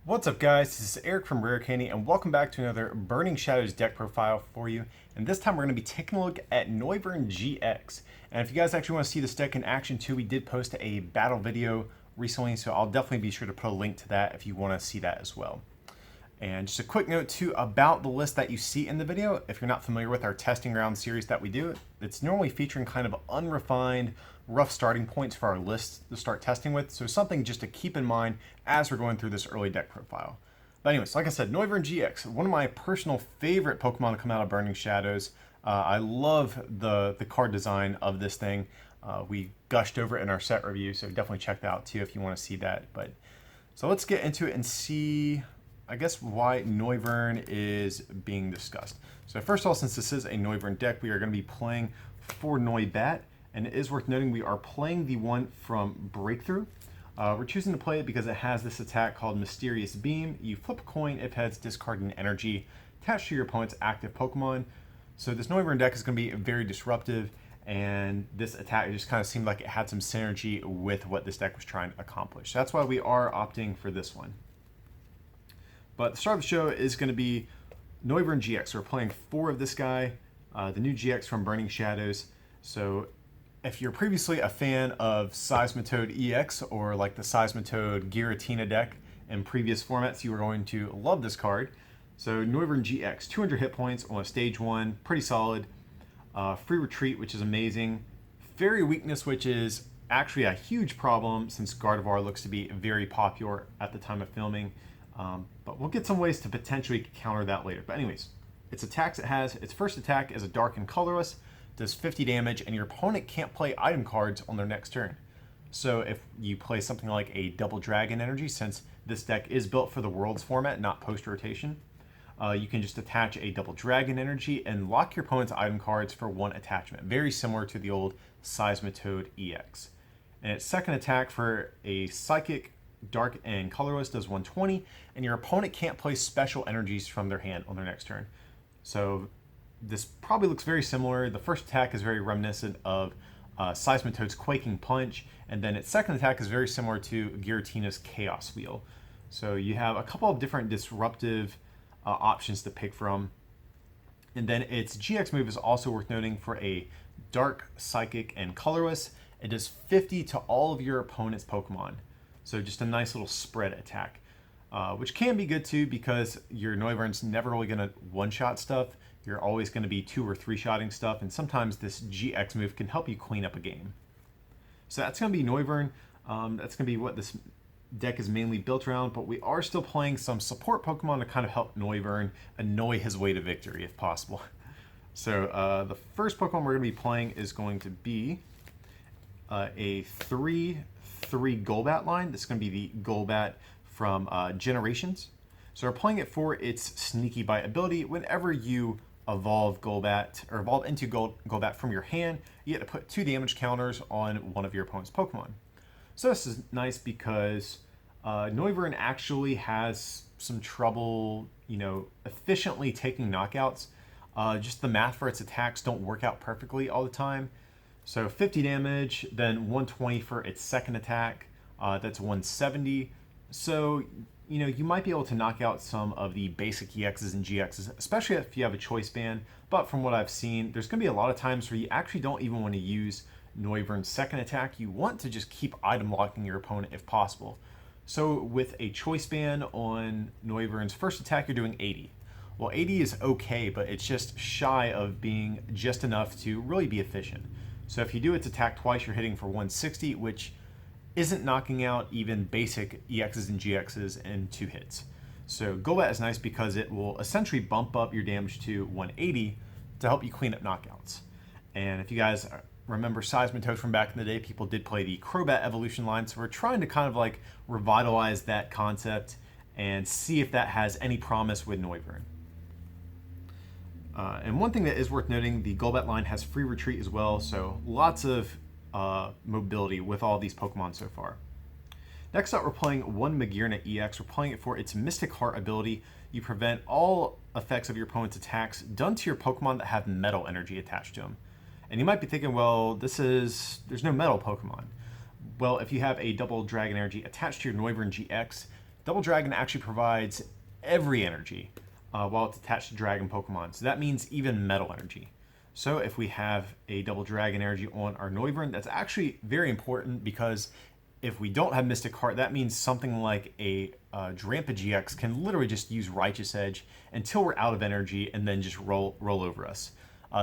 What's up guys, this is Eric from Rare Candy and welcome back to another Burning Shadows deck profile for you. And this time we're going to be taking a look at Noivern GX. And if you guys actually want to see this deck in action too, we did post a battle video recently, so I'll definitely be sure to put a link to that if you want to see that as well. And just a quick note too about the list that you see in the video. If you're not familiar with our testing ground series that we do, it's normally featuring kind of unrefined, rough starting points for our list to start testing with. So something just to keep in mind as we're going through this early deck profile. But anyways, like I said, Noivern GX, one of my personal favorite Pokemon to come out of Burning Shadows. I love the card design of this thing. We gushed over it in our set review, so definitely check that out too if you want to see that. But so let's get into it and see, I guess, why Noivern is being discussed. So first of all, since this is a Noivern deck, we are going to be playing for Golbat, and it is worth noting we are playing the one from Breakthrough. We're choosing to play it because it has this attack called Mysterious Beam. You flip a coin, if heads, discard an energy attached to your opponent's active Pokemon. So this Noivern deck is going to be very disruptive, and this attack just kind of seemed like it had some synergy with what this deck was trying to accomplish. So that's why we are opting for this one. But the start of the show is going to be Noivern GX. We're playing 4 of this guy, the new GX from Burning Shadows. So if you're previously a fan of Seismitoad EX or like the Seismitoad Giratina deck in previous formats, you are going to love this card. So Noivern GX, 200 hit points on a stage 1, pretty solid. Free retreat, which is amazing. Fairy weakness, which is actually a huge problem since Gardevoir looks to be very popular at the time of filming. But we'll get some ways to potentially counter that later. But anyways, its attacks, it has its first attack is a dark and colorless, does 50 damage, and your opponent can't play item cards on their next turn. So if you play something like a double dragon energy, since this deck is built for the Worlds format, not post-rotation, you can just attach a double dragon energy and lock your opponent's item cards for 1 attachment. Very similar to the old Seismitoad EX. And its second attack for a psychic, dark and colorless does 120, and your opponent can't play special energies from their hand on their next turn. So this probably looks very similar. The first attack is very reminiscent of Seismitoad's Quaking Punch, and then its second attack is very similar to Giratina's Chaos Wheel. So you have a couple of different disruptive options to pick from. And then its GX move is also worth noting. For a dark, psychic, and colorless, it does 50 to all of your opponent's Pokemon. So just a nice little spread attack, which can be good too because your Noivern's never really going to one-shot stuff. You're always going to be 2 or 3-shotting stuff, and sometimes this GX move can help you clean up a game. So that's going to be Noivern. That's going to be what this deck is mainly built around, but we are still playing some support Pokemon to kind of help Noivern annoy his way to victory if possible. So the first Pokemon we're going to be playing is going to be a 3/3 Golbat line. This is going to be the Golbat from Generations. So we're playing it for its Sneaky Bite ability. Whenever you evolve Golbat, or evolve into Golbat from your hand, you get to put 2 damage counters on one of your opponent's Pokemon. So this is nice because Noivern actually has some trouble, efficiently taking knockouts. Just the math for its attacks don't work out perfectly all the time. So 50 damage, then 120 for its second attack. That's 170. So, you might be able to knock out some of the basic EXs and GXs, especially if you have a choice band. But from what I've seen, there's going to be a lot of times where you actually don't even want to use Noivern's second attack. You want to just keep item locking your opponent if possible. So with a choice band on Noivern's first attack, you're doing 80. Well, 80 is okay, but it's just shy of being just enough to really be efficient. So if you do its attack twice, you're hitting for 160, which isn't knocking out even basic EXs and GXs in 2 hits. So Golbat is nice because it will essentially bump up your damage to 180 to help you clean up knockouts. And if you guys remember Seismitoad from back in the day, people did play the Crobat evolution line, so we're trying to kind of like revitalize that concept and see if that has any promise with Noivern. And one thing that is worth noting, the Golbat line has free retreat as well, so lots of mobility with all these Pokemon so far. Next up, we're playing 1 Magearna EX. We're playing it for its Mystic Heart ability. You prevent all effects of your opponent's attacks done to your Pokemon that have metal energy attached to them. And you might be thinking, well, there's no metal Pokemon. Well, if you have a double dragon energy attached to your Noivern GX, Double Dragon actually provides every energy while it's attached to Dragon Pokemon. So that means even Metal energy. So if we have a Double Dragon energy on our Noivern, that's actually very important because if we don't have Mystic Heart, that means something like a Drampa GX can literally just use Righteous Edge until we're out of energy and then just roll over us.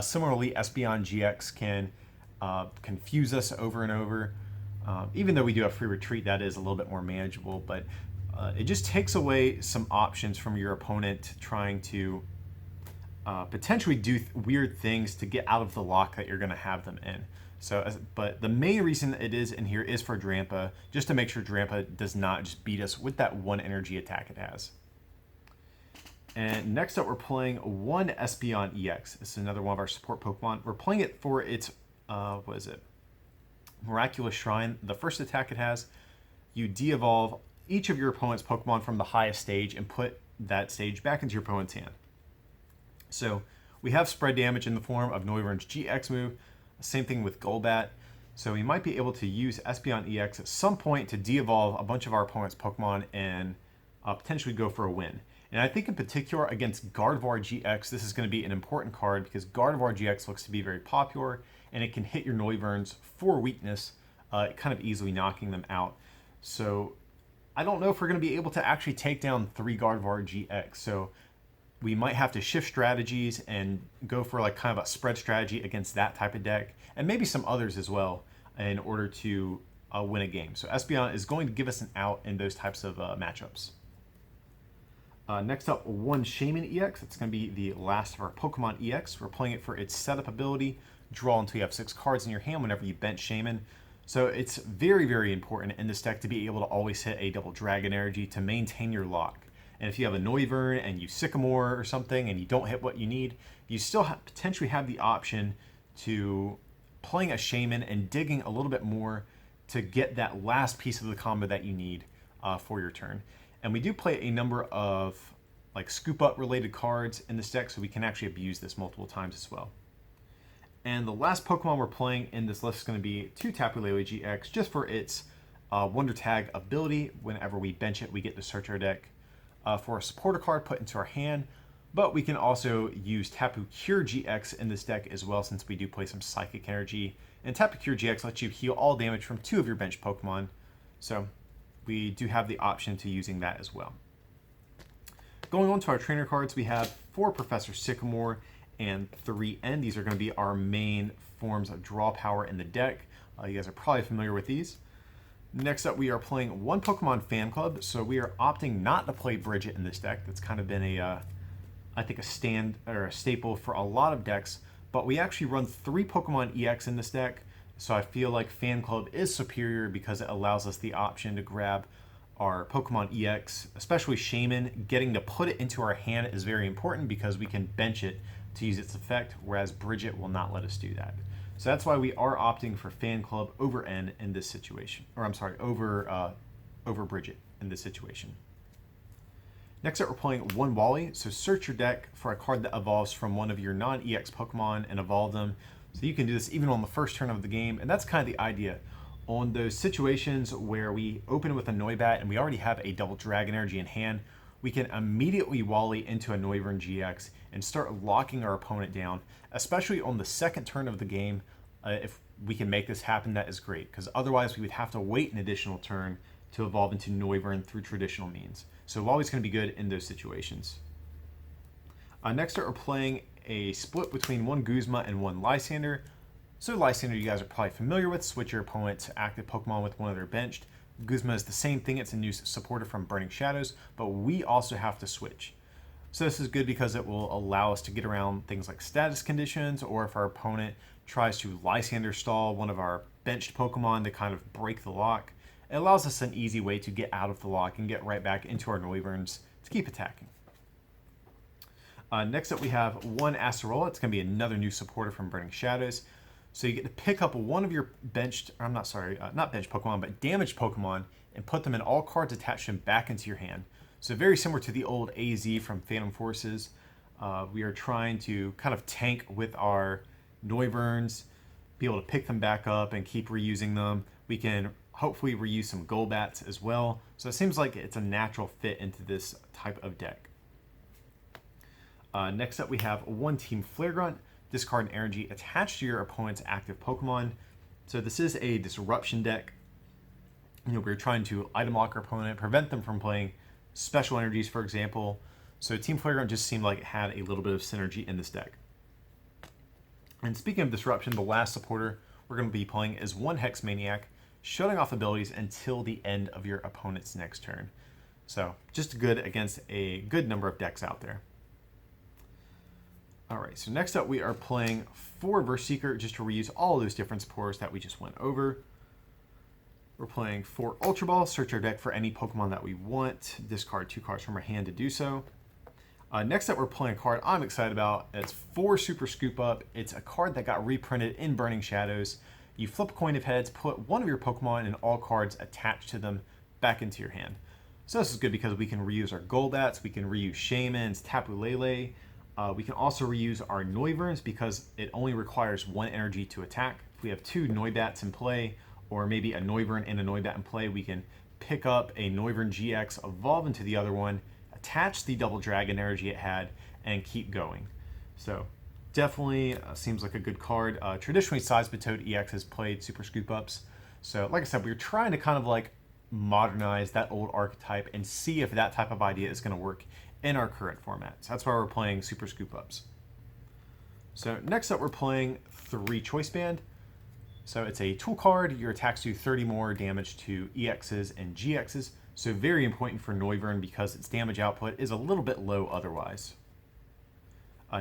Similarly, Espeon GX can confuse us over and over. Even though we do have Free Retreat, that is a little bit more manageable, but it just takes away some options from your opponent trying to potentially do weird things to get out of the lock that you're going to have them in. So, but the main reason it is in here is for Drampa, just to make sure Drampa does not just beat us with that one energy attack it has. And next up, we're playing one Espeon EX. This is another one of our support Pokemon. We're playing it for its, what is it? Miraculous Shrine. The first attack it has, you de-evolve each of your opponent's Pokemon from the highest stage and put that stage back into your opponent's hand. So we have spread damage in the form of Noivern's GX move. Same thing with Golbat. So we might be able to use Espeon EX at some point to de-evolve a bunch of our opponent's Pokemon and potentially go for a win. And I think in particular against Gardevoir GX, this is going to be an important card because Gardevoir GX looks to be very popular and it can hit your Noiverns for weakness, kind of easily knocking them out. So I don't know if we're going to be able to actually take down 3 Gardevoir GX. So we might have to shift strategies and go for like kind of a spread strategy against that type of deck and maybe some others as well in order to win a game. So Espeon is going to give us an out in those types of matchups. Next up, one Shaymin EX. It's going to be the last of our Pokemon EX. We're playing it for its setup ability. Draw until you have 6 cards in your hand whenever you bench Shaymin. So it's very, very important in this deck to be able to always hit a Double Dragon energy to maintain your lock. And if you have a Noivern and you Sycamore or something and you don't hit what you need, you still potentially have the option to playing a Shaymin and digging a little bit more to get that last piece of the combo that you need for your turn. And we do play a number of like scoop up related cards in this deck, so we can actually abuse this multiple times as well. And the last Pokemon we're playing in this list is going to be 2 Tapu Lele GX, just for its Wonder Tag ability. Whenever we bench it, we get to search our deck for a supporter card put into our hand, but we can also use Tapu Cure GX in this deck as well, since we do play some Psychic Energy. And Tapu Cure GX lets you heal all damage from 2 of your bench Pokemon, so we do have the option to using that as well. Going on to our trainer cards, we have 4 Professor Sycamore and 3 N. These are going to be our main forms of draw power in the deck. You guys are probably familiar with these. Next up, we are playing one Pokemon Fan Club, so we are opting not to play Bridget in this deck. That's kind of been a, I think, a staple for a lot of decks, but we actually run 3 Pokemon EX in this deck, so I feel like Fan Club is superior because it allows us the option to grab our Pokemon EX, especially Shaymin. Getting to put it into our hand is very important because we can bench it to use its effect, whereas Bridget will not let us do that. So that's why we are opting for Fan Club over N in this situation. Or I'm sorry, over Bridget in this situation. Next up, we're playing one Wally. So search your deck for a card that evolves from one of your non-EX Pokemon and evolve them. So you can do this even on the first turn of the game, and that's kind of the idea. On those situations where we open with a Noibat and we already have a Double Dragon energy in hand, we can immediately Wally into a Noivern GX and start locking our opponent down, especially on the second turn of the game. If we can make this happen, that is great, because otherwise we would have to wait an additional turn to evolve into Noivern through traditional means. So Wally's going to be good in those situations. Next up, we're playing a split between one Guzma and one Lysandre. So Lysandre you guys are probably familiar with. Switch your opponent's active Pokemon with one of their benched. Guzma is the same thing. It's a new supporter from Burning Shadows, but we also have to switch. So this is good because it will allow us to get around things like status conditions, or if our opponent tries to Lysandre stall one of our benched Pokemon to kind of break the lock, it allows us an easy way to get out of the lock and get right back into our Noiverns to keep attacking. Next up, we have one Acerola. It's going to be another new supporter from Burning Shadows. So you get to pick up one of your benched, or I'm not sorry, not benched Pokemon, but damaged Pokemon, and put them in all cards attached to them back into your hand. So very similar to the old AZ from Phantom Forces. We are trying to kind of tank with our Noiverns, be able to pick them back up and keep reusing them. We can hopefully reuse some Golbats as well. So it seems like it's a natural fit into this type of deck. Next up, we have one Team Flare Grunt. Discard an energy attached to your opponent's active Pokemon. So this is a disruption deck. We're trying to item lock our opponent, prevent them from playing special energies, for example. So Team Flare Grunt just seemed like it had a little bit of synergy in this deck. And speaking of disruption, the last supporter we're going to be playing is one Hex Maniac, shutting off abilities until the end of your opponent's next turn. So just good against a good number of decks out there. All right, so next up we are playing 4 VerSeeker, just to reuse all of those different supporters that we just went over. We're playing 4 Ultra Ball, search our deck for any Pokemon that we want, discard 2 cards from our hand to do so. Next up we're playing a card I'm excited about. It's 4 Super Scoop Up. It's a card that got reprinted in Burning Shadows. You flip a coin of heads, put one of your Pokemon and all cards attached to them back into your hand. So this is good because we can reuse our Golbats, we can reuse Shaymins, Tapu Lele. We can also reuse our Noiverns because it only requires 1 energy to attack. If we have 2 Noibats in play, or maybe a Noivern and a Noibat in play, we can pick up a Noivern GX, evolve into the other one, attach the double dragon energy it had, and keep going. So definitely seems like a good card. Traditionally, Seismitoad EX has played Super Scoop Ups. So like I said, we were trying to kind of like modernize that old archetype and see if that type of idea is going to work in our current format. So that's why we're playing Super Scoop Ups. So next up we're playing 3 Choice Band. So it's a tool card. Your attacks do 30 more damage to EXs and GXs. So very important for Noivern because its damage output is a little bit low otherwise.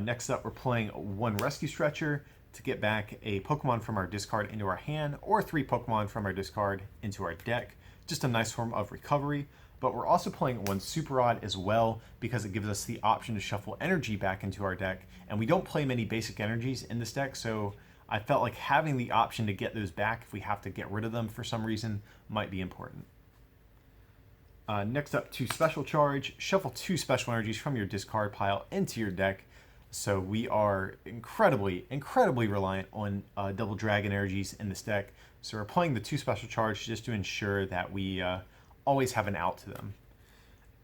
Next up we're playing 1 Rescue Stretcher to get back a Pokemon from our discard into our hand, or 3 Pokemon from our discard into our deck. Just a nice form of recovery. But we're also playing 1 Super Rod as well because it gives us the option to shuffle energy back into our deck. And we don't play many basic energies in this deck, so I felt like having the option to get those back if we have to get rid of them for some reason might be important. Next up, 2 Special Charge. Shuffle 2 special energies from your discard pile into your deck. So we are incredibly reliant on double dragon energies in this deck. So we're playing the 2 Special Charge just to ensure that we always have an out to them.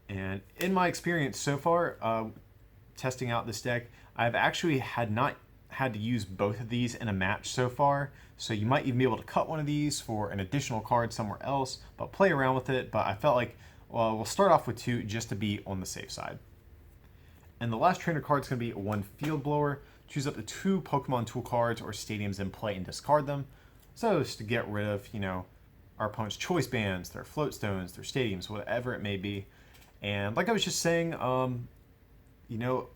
And in my experience so far, testing out this deck, I've actually not had to use both of these in a match so far. So you might even be able to cut one of these for an additional card somewhere else, but play around with it. But I felt like, well, we'll start off with 2 just to be on the safe side. And the last trainer card is going to be 1 Field Blower. Choose up to 2 Pokemon tool cards or stadiums in play and discard them. So just to get rid of, our opponent's choice bands, their float stones, their stadiums, whatever it may be. And like I was just saying,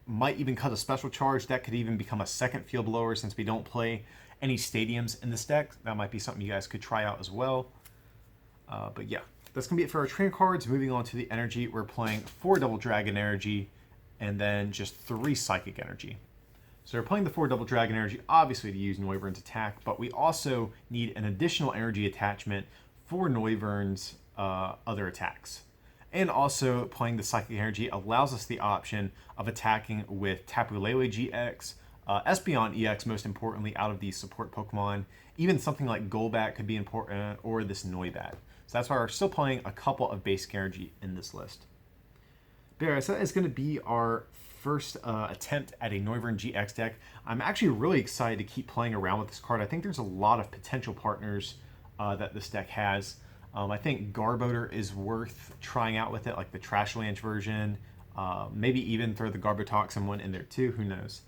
might even cut a special charge. That could even become a second field blower since we don't play any stadiums in this deck. That might be something you guys could try out as well. But yeah, that's going to be it for our trainer cards. Moving on to the energy, we're playing 4 Double Dragon Energy and then just 3 Psychic Energy. So we're playing the 4 Double Dragon Energy, obviously to use Noivern's attack, but we also need an additional energy attachment for Noivern's other attacks. And also playing the Psychic Energy allows us the option of attacking with Tapu Lele GX, Espeon EX most importantly out of these support Pokemon. Even something like Golbat could be important, or this Noibat. So that's why we're still playing a couple of basic energy in this list. But yeah, so that is going to be our first attempt at a Noivern GX deck. I'm actually really excited to keep playing around with this card. I think there's a lot of potential partners that this deck has. I think Garbodor is worth trying out with it, like the Trashlanch version. Maybe even throw the Garbotoxin one in there too, who knows.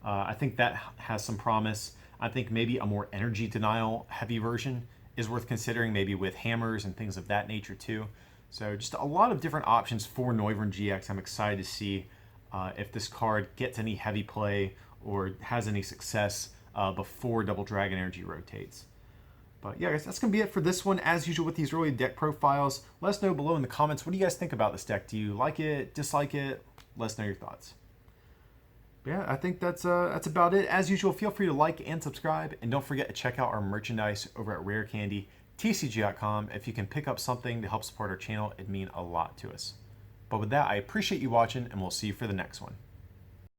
I think that has some promise. I think maybe a more energy denial heavy version is worth considering, maybe with hammers and things of that nature too. So just a lot of different options for Noivern GX. I'm excited to see if this card gets any heavy play or has any success before Double Dragon Energy rotates. But yeah, guys, that's going to be it for this one. As usual with these early deck profiles, let us know below in the comments, what do you guys think about this deck? Do you like it, dislike it? Let us know your thoughts. But yeah, I think that's about it. As usual, feel free to like and subscribe. And don't forget to check out our merchandise over at rarecandytcg.com. If you can pick up something to help support our channel, it'd mean a lot to us. But with that, I appreciate you watching, and we'll see you for the next one.